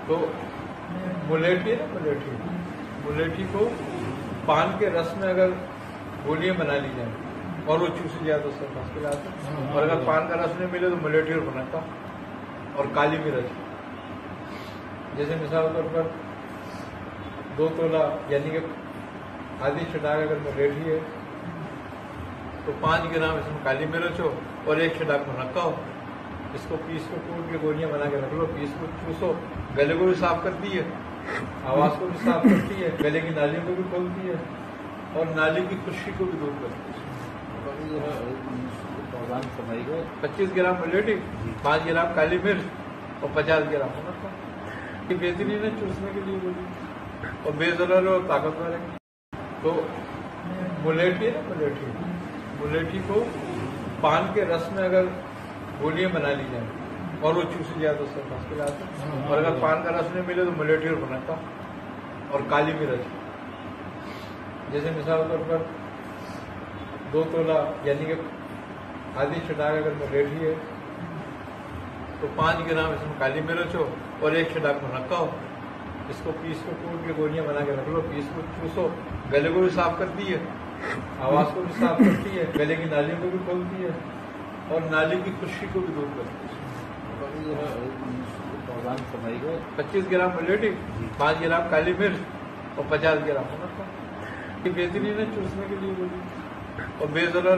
تو ملیٹھی ہے نا، ملیٹھی کو پان کے رس میں اگر گولیاں بنا لی جائیں اور وہ چوسی جائے تو اس سے مشکلات ہے، اور اگر پان کا رس نہیں ملے تو ملیٹھی اور بناتا اور کالی مرچ، جیسے مثال کے طور پر 2 تولہ یعنی کہ آدھی چھٹاک اگر ملیٹھی ہے تو 5 گرام اس میں کالی مرچ ہو اور 1 چھٹاک منقع ہو، اس کو پیس کو کوٹ کے گولیاں بنا کے رکھ لو، پیس کو چوسو، گلے کو بھی صاف کرتی ہے، آواز کو بھی صاف کرتی ہے، گلے کی نالیوں کو بھی کھولتی ہے اور نالی کی خشکی کو بھی دور کرتی ہے۔ 25 گرام ملیٹھی، 5 گرام کالی مرچ اور 50 گرام منقع، یہ بہترین ہے چوسنے کے لیے گولی اور بے ضرر اور طاقتور ہے۔ تو ملیٹھی ہے نا، ملیٹھی کو پان کے رس میں اگر گولیاں بنا لی جائیں اور وہ چوسی جائے تو اس سے مشکلات ہے، اور اگر پان کا رس نہیں ملے تو ملیٹھی اور بناتا اور کالی مرچ، جیسے مثال کے طور پر 2 تولہ یعنی کہ آدھی چھٹاک اگر ملیٹھی ہے تو 5 گرام اس میں کالی مرچ ہو اور 1 چھٹاک منقع ہو، اس کو پیس کو کوٹ کے گولیاں بنا کے رکھ لو، پیس کو چوسو، گلے کو بھی صاف کرتی ہے، آواز کو بھی صاف کرتی ہے، گلے کی نالیوں کو بھی کھولتی ہے اور نالی کی خشکی کو بھی دور کرتی ہے۔ 25 گرام ملیٹھی، 5 گرام کالی مرچ اور 50 گرام منقع، یہ بہترین ہے چوسنے کے لیے گولی اور بے ضرر